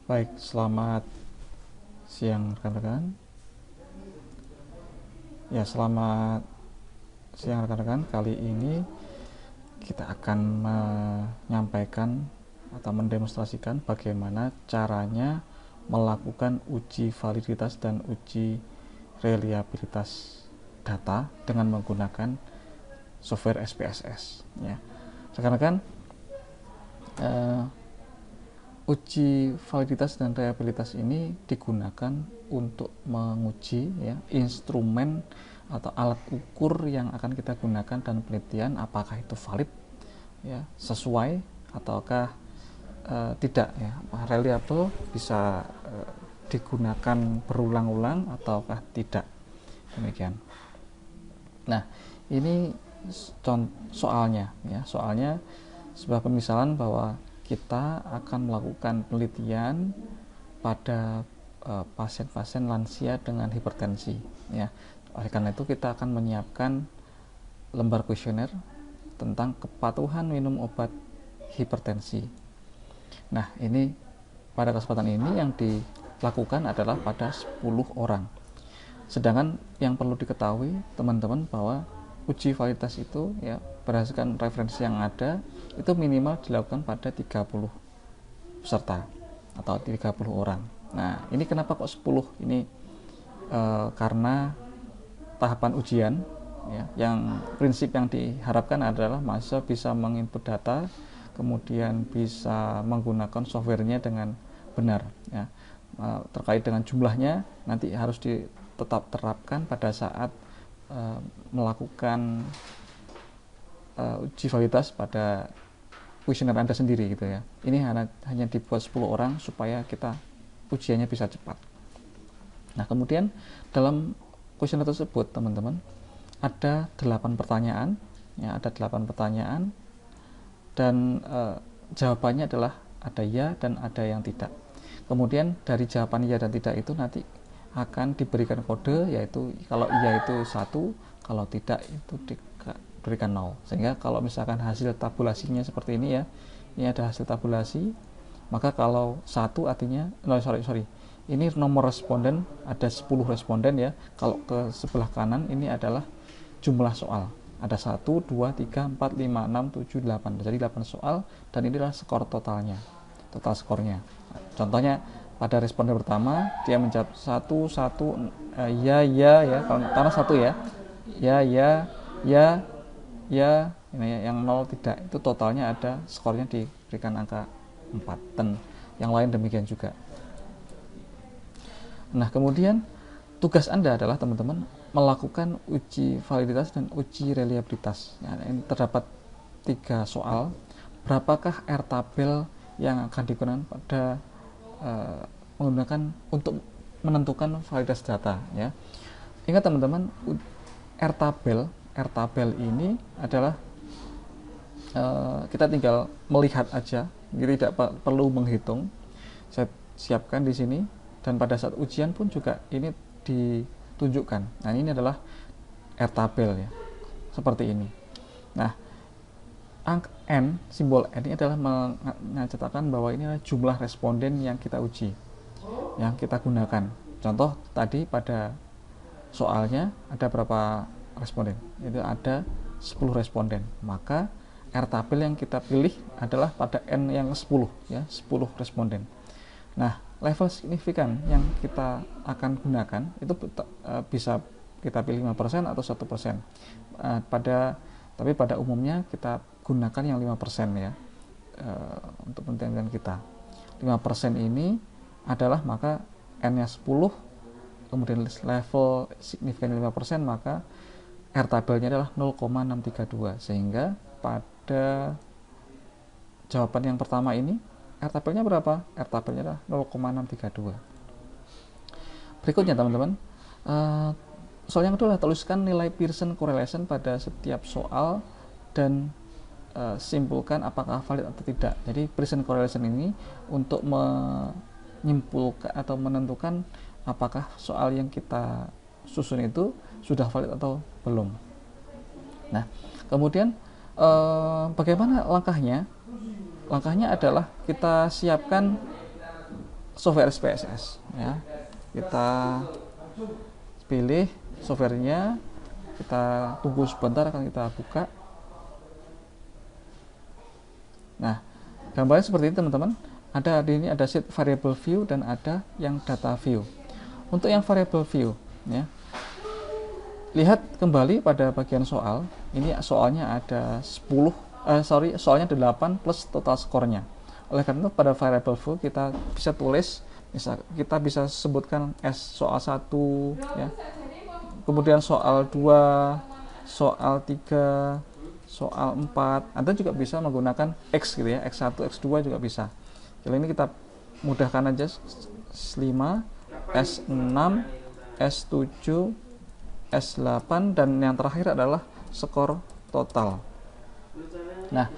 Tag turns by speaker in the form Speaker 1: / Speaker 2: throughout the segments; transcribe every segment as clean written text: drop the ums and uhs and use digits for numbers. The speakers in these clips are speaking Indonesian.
Speaker 1: Baik, selamat siang rekan-rekan. Ya, selamat siang rekan-rekan. Kali ini kita akan menyampaikan atau mendemonstrasikan bagaimana caranya melakukan uji validitas dan uji reliabilitas data dengan menggunakan software SPSS. Ya, rekan-rekan, uji validitas dan reliabilitas ini digunakan untuk menguji ya, instrumen atau alat ukur yang akan kita gunakan dan penelitian apakah itu valid ya, sesuai ataukah tidak ya, reliable, bisa digunakan berulang-ulang ataukah tidak, demikian. Nah, ini soalnya ya, soalnya sebuah pemisalan bahwa kita akan melakukan penelitian pada pasien-pasien lansia dengan hipertensi ya. Oleh karena itu kita akan menyiapkan lembar kuesioner tentang kepatuhan minum obat hipertensi. Nah, ini pada kesempatan ini yang dilakukan adalah pada 10 orang. Sedangkan yang perlu diketahui teman-teman bahwa uji validitas itu ya, berdasarkan referensi yang ada, itu minimal dilakukan pada 30 peserta atau 30 orang. Nah, ini kenapa kok 10? Ini karena tahapan ujian ya, yang prinsip yang diharapkan adalah mahasiswa bisa menginput data, kemudian bisa menggunakan softwarenya dengan benar ya. Terkait dengan jumlahnya nanti harus tetap terapkan pada saat melakukan uji validitas pada kuesioner Anda sendiri gitu ya. Ini hanya dibuat 10 orang supaya kita ujiannya bisa cepat. Nah, kemudian dalam kuesioner tersebut teman-teman ada 8 pertanyaan ya, ada 8 pertanyaan dan jawabannya adalah ada ya dan ada yang tidak. Kemudian dari jawaban ya dan tidak itu nanti akan diberikan kode, yaitu kalau iya itu 1, kalau tidak itu diberikan 0. Sehingga kalau misalkan hasil tabulasinya seperti ini ya, ini ada hasil tabulasi, maka kalau 1 artinya ini nomor responden, ada 10 responden ya. Kalau ke sebelah kanan ini adalah jumlah soal, ada 1, 2, 3, 4, 5, 6, 7, 8. Jadi 8 soal dan inilah skor totalnya, total skornya. Contohnya pada responden pertama dia menjawab 1 ya karena 1 ya ini ya, yang 0 tidak, itu totalnya ada skornya diberikan angka 4 dan yang lain demikian juga. Nah, kemudian tugas Anda adalah teman-teman melakukan uji validitas dan uji reliabilitas. Nah, ini terdapat 3 soal. Berapakah R-tabel yang akan digunakan pada menggunakan untuk menentukan validitas data ya. Ingat teman-teman, R-tabel ini adalah kita tinggal melihat aja, jadi tidak perlu menghitung. Saya siapkan di sini dan pada saat ujian pun juga ini ditunjukkan. Nah, ini adalah R-tabel ya, seperti ini. Nah, angka N, simbol N ini adalah menyatakan bahwa ini adalah jumlah responden yang kita uji, yang kita gunakan. Contoh tadi pada soalnya ada berapa responden? Itu ada 10 responden. Maka R-tabel yang kita pilih adalah pada N yang 10 ya, 10 responden. Nah, level signifikan yang kita akan gunakan itu bisa kita pilih 5% atau 1%. Tapi pada umumnya kita gunakan yang 5% ya, untuk penelitian kita. 5% ini adalah maka N-nya 10, kemudian level signifikan 5%, maka R-tabelnya adalah 0,632. Sehingga pada jawaban yang pertama ini R-tabelnya berapa? R-tabelnya adalah 0,632. Berikutnya teman-teman, soal yang kedua, tuliskan nilai Pearson correlation pada setiap soal dan simpulkan apakah valid atau tidak. Jadi Pearson correlation ini untuk menyimpulkan atau menentukan apakah soal yang kita susun itu sudah valid atau belum. Nah, kemudian bagaimana langkahnya? Langkahnya adalah kita siapkan software SPSS ya. Kita pilih softwarenya, kita tunggu sebentar, akan kita buka. Nah, gambarnya seperti ini teman-teman. Ada di ini ada sheet variable view dan ada yang data view. Untuk yang variable view ya, lihat kembali pada bagian soal. Ini soalnya ada 10 soalnya 8 plus total skornya. Oleh karena itu pada variable view kita bisa tulis, kita bisa sebutkan soal 1 ya. Kemudian soal 2, soal 3, soal 4. Anda juga bisa menggunakan X gitu ya, X1, X2 juga bisa. Jadi ini kita mudahkan aja, S5, S6, S7, S8, dan yang terakhir adalah skor total. Nah,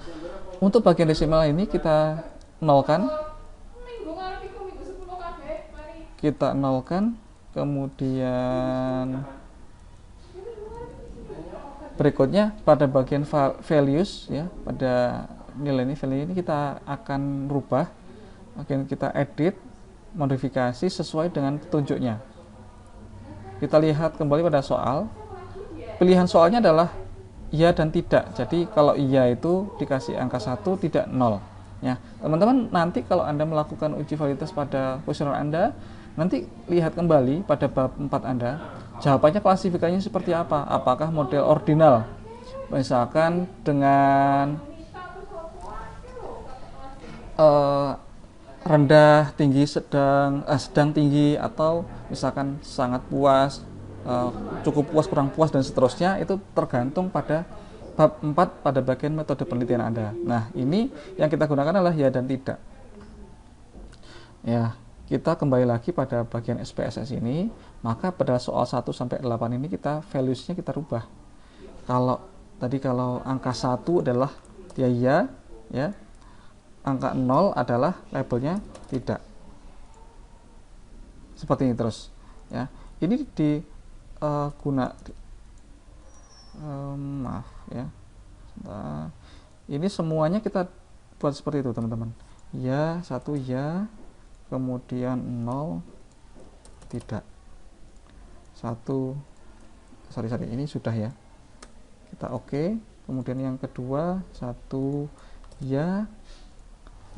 Speaker 1: untuk bagian desimal ini kita nolkan, kemudian berikutnya pada bagian values ya, pada nilai ini kita akan rubah, akan kita edit, modifikasi sesuai dengan petunjuknya. Kita lihat kembali pada soal. Pilihan soalnya adalah iya dan tidak. Jadi kalau iya itu dikasih angka 1, tidak 0 ya. Teman-teman nanti kalau Anda melakukan uji validitas pada kuesioner Anda, nanti lihat kembali pada bab 4 Anda, jawabannya klasifikasinya seperti apa. Apakah model ordinal, misalkan dengan rendah, tinggi, sedang tinggi, atau misalkan sangat puas, cukup puas, kurang puas, dan seterusnya. Itu tergantung pada bab 4 pada bagian metode penelitian Anda. Nah, ini yang kita gunakan adalah ya dan tidak. Ya, kita kembali lagi pada bagian SPSS ini, maka pada soal 1 sampai 8 ini kita values-nya kita rubah. Kalau angka 1 adalah ya, angka 0 adalah labelnya tidak. Seperti ini terus ya. Ini maaf ya. Ini semuanya kita buat seperti itu teman-teman. Ya, 1 ya, kemudian 0 tidak. 1 ini sudah ya. Kita oke. Kemudian yang kedua 1 ya,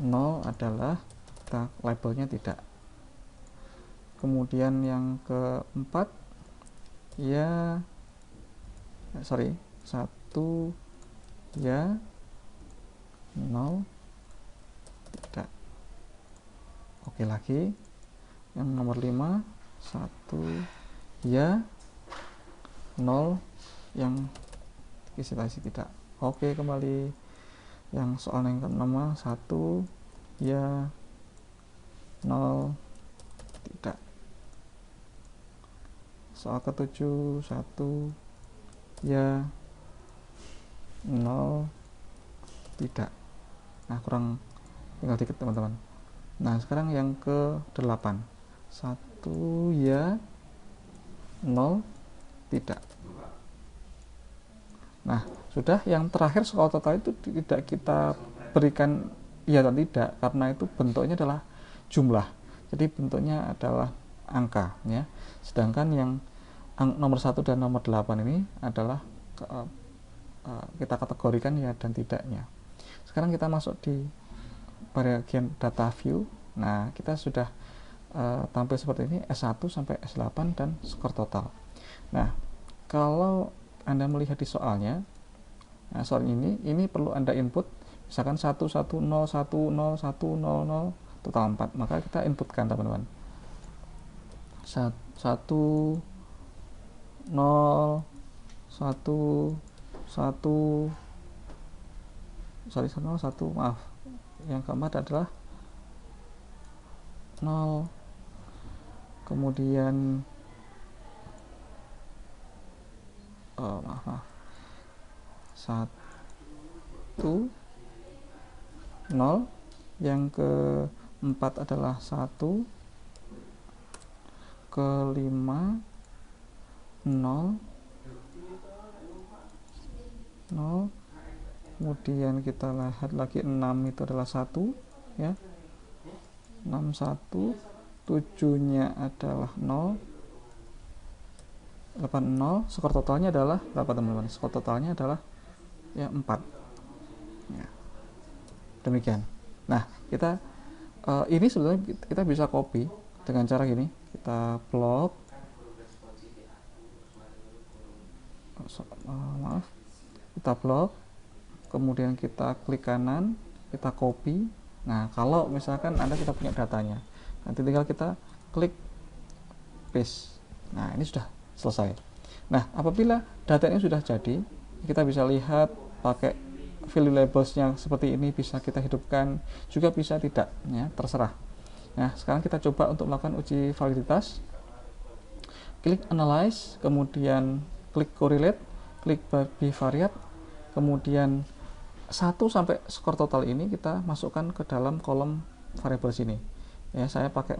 Speaker 1: 0 adalah kita labelnya tidak. Kemudian yang keempat ya, 1 ya, 0 tidak. Oke lagi. Yang nomor 5 1 ya, 0 yang kisah tidak. Oke, kembali. Yang soal yang ke-6 1 ya, 0 tidak. Soal ke-7 1 ya, 0 tidak. Nah, kurang tinggal dikit teman-teman. Nah, sekarang yang ke-8 1 ya, 0 tidak. Nah, sudah. Yang terakhir soal total itu tidak kita berikan iya atau tidak, karena itu bentuknya adalah jumlah, jadi bentuknya adalah angka ya. Sedangkan yang nomor 1 dan nomor 8 ini adalah kita kategorikan ya dan tidaknya. Sekarang kita masuk di bagian data view. Nah, kita sudah tampil seperti ini, S1 sampai S8 dan skor total. Nah, kalau Anda melihat di soalnya, nah soal ini perlu Anda input, misalkan 1 1 0 1 0 1 0 0 total 4, maka kita inputkan teman-teman. 1 0 1 1 maaf. Yang keempat adalah 0. Kemudian maaf 1 0. Yang keempat adalah 1. Kelima 0 0. Kemudian kita lihat lagi 6 itu adalah 1 ya. 61, 7-nya adalah 0, 80, skor totalnya adalah berapa teman-teman? Skor totalnya adalah ya 4. Ya. Demikian. Nah, kita ini sebenarnya kita bisa copy dengan cara gini. Kita plot, kita plot, kemudian kita klik kanan, kita copy. Nah, kalau misalkan Anda kita punya datanya, nanti tinggal kita klik paste. Nah, ini sudah selesai. Nah, apabila data ini sudah jadi, kita bisa lihat pakai value labelsnya seperti ini, bisa kita hidupkan, juga bisa tidak, ya terserah. Nah, sekarang kita coba untuk melakukan uji validitas. Klik analyze, kemudian klik correlate, klik bivariate, kemudian 1 sampai skor total ini kita masukkan ke dalam kolom variabel sini. Ya, saya pakai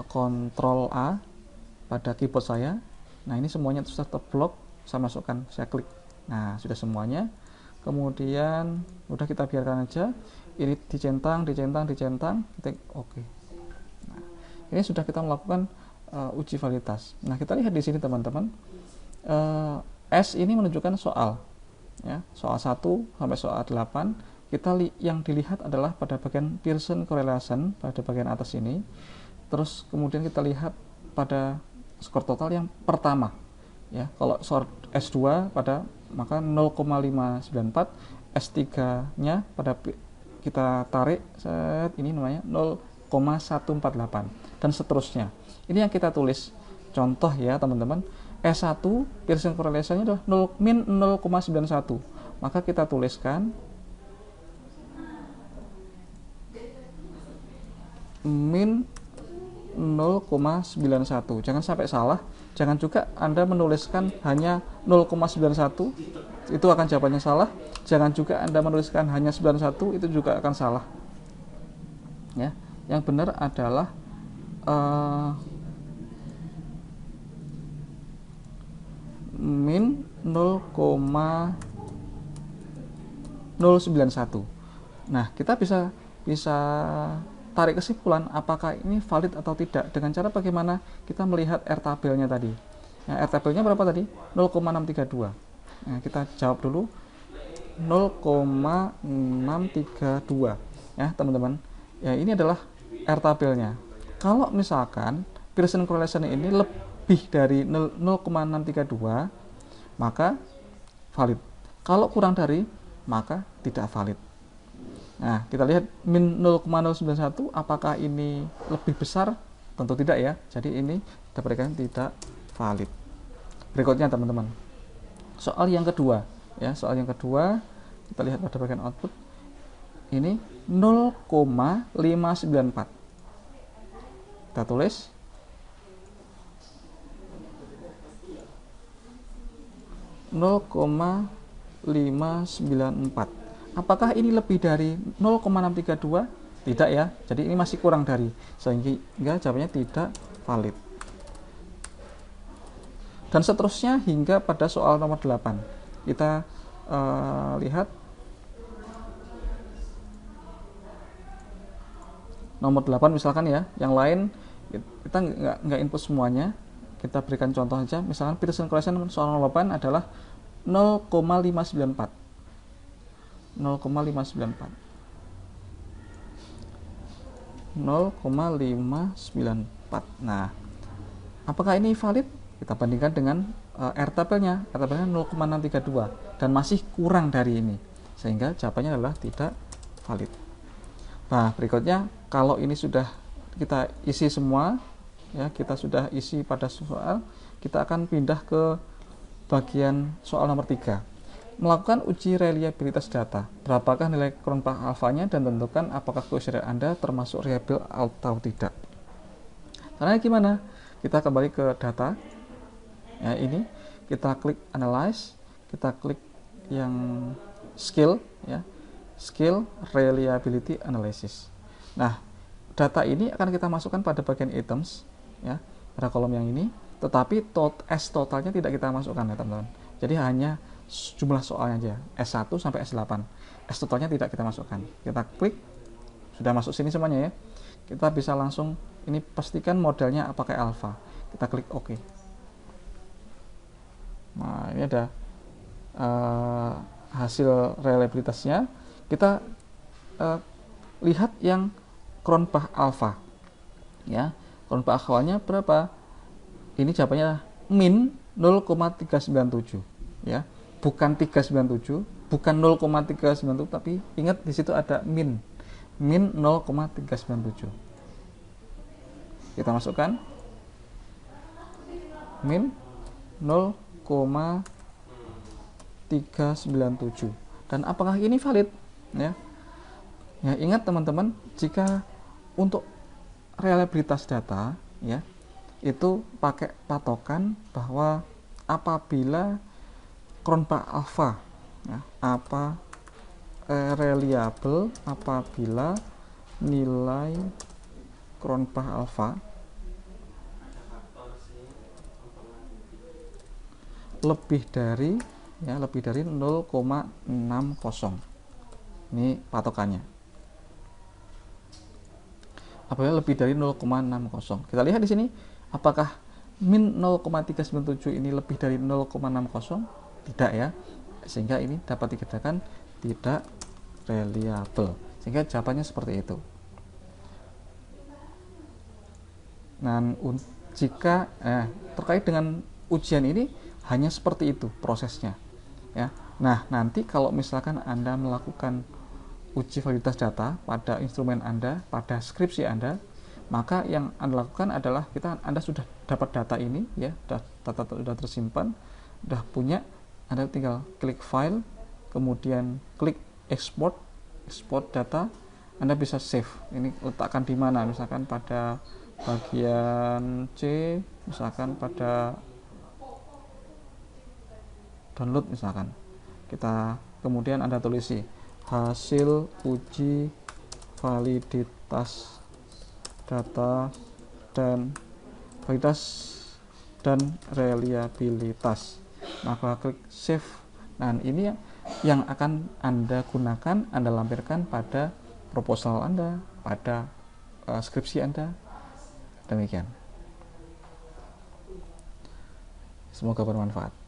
Speaker 1: Ctrl A pada keyboard saya. Nah, ini semuanya sudah terblok, saya masukkan, saya klik. Nah, sudah semuanya. Kemudian udah kita biarkan aja. Ini dicentang, kita oke. Nah, ini sudah kita melakukan uji validitas. Nah, kita lihat di sini teman-teman. S ini menunjukkan soal. Ya, soal 1 sampai soal 8. Yang dilihat adalah pada bagian Pearson correlation pada bagian atas ini. Terus kemudian kita lihat pada skor total yang pertama, ya. Kalau skor S2 pada maka 0,594, S3-nya pada kita tarik ini namanya 0,148 dan seterusnya. Ini yang kita tulis contoh ya teman-teman. S1 Pearson correlation-nya adalah min 0,91. Maka kita tuliskan min 0,91. Jangan sampai salah. Jangan juga Anda menuliskan hanya 0,91, itu akan jawabannya salah. Jangan juga Anda menuliskan hanya 91, itu juga akan salah. Ya, yang benar adalah min 0,091. Nah, kita bisa tarik kesimpulan apakah ini valid atau tidak dengan cara bagaimana kita melihat R tabelnya tadi. Nah, R tabelnya berapa tadi? 0,632. Nah, kita jawab dulu 0,632 ya teman-teman. Ya, ini adalah R tabelnya. Kalau misalkan Pearson correlation ini lebih dari 0,632 maka valid. Kalau kurang dari maka tidak valid. Nah, kita lihat min 0,091, apakah ini lebih besar? Tentu tidak ya. Jadi ini kita berikan tidak valid. Berikutnya teman-teman, soal yang kedua ya. Soal yang kedua kita lihat pada bagian output ini 0,594. Kita tulis 0,594. Apakah ini lebih dari 0,632? Tidak ya. Jadi ini masih kurang dari, sehingga jawabannya tidak valid. Dan seterusnya hingga pada soal nomor 8. Kita lihat nomor 8 misalkan ya. Yang lain kita nggak input semuanya. Kita berikan contoh saja. Misalkan Pearson correlation soal nomor 8 adalah 0,594. 0,594. Nah, apakah ini valid? Kita bandingkan dengan R tabelnya. R tabelnya 0,632 dan masih kurang dari ini, sehingga jawabannya adalah tidak valid. Nah, berikutnya kalau ini sudah kita isi semua ya, kita sudah isi pada soal, kita akan pindah ke bagian soal nomor 3. Melakukan uji reliabilitas data. Berapakah nilai Cronbach alfanya dan tentukan apakah query Anda termasuk reliable atau tidak. Caranya gimana? Kita kembali ke data. Ya, ini kita klik analyze, kita klik yang skill ya. Skill reliability analysis. Nah, data ini akan kita masukkan pada bagian items ya, pada kolom yang ini, tetapi S totalnya tidak kita masukkan ya, teman-teman. Jadi hanya jumlah soalnya aja, S1 sampai S8. S totalnya tidak kita masukkan. Kita klik, sudah masuk sini semuanya ya. kita bisa langsung ini pastikan modelnya pakai alpha, kita klik OK. Nah, ini ada hasil reliabilitasnya. Kita lihat yang Cronbach alpha ya. Cronbach alpha-nya berapa? Ini jawabannya min 0,397 ya, bukan 397, bukan 0,397, tapi ingat di situ ada min 0,397. Kita masukkan min 0,397. Dan apakah ini valid ya? Ya, ingat teman-teman, jika untuk reliabilitas data ya, itu pakai patokan bahwa apabila Cronbach alpha ya, reliable apabila nilai Cronbach alpha lebih dari 0,60. Ini patokannya. Apabila lebih dari 0,60. Kita lihat di sini apakah min 0,397 ini lebih dari 0,60? Tidak ya. Sehingga ini dapat dikatakan tidak reliable. Sehingga jawabannya seperti itu. Nah, jika terkait dengan ujian ini hanya seperti itu prosesnya ya. Nah, nanti kalau misalkan Anda melakukan uji validitas data pada instrumen Anda, pada skripsi Anda, maka yang Anda lakukan adalah Anda sudah dapat data ini ya, data sudah tersimpan, sudah punya, Anda tinggal klik file, kemudian klik export data, Anda bisa save. Ini letakkan di mana? Misalkan pada bagian C, misalkan pada download misalkan. Kemudian Anda tulisi hasil uji validitas data dan reliabilitas, maka klik save. Nah, ini yang akan Anda gunakan, Anda lampirkan pada proposal Anda, pada skripsi Anda. Demikian, semoga bermanfaat.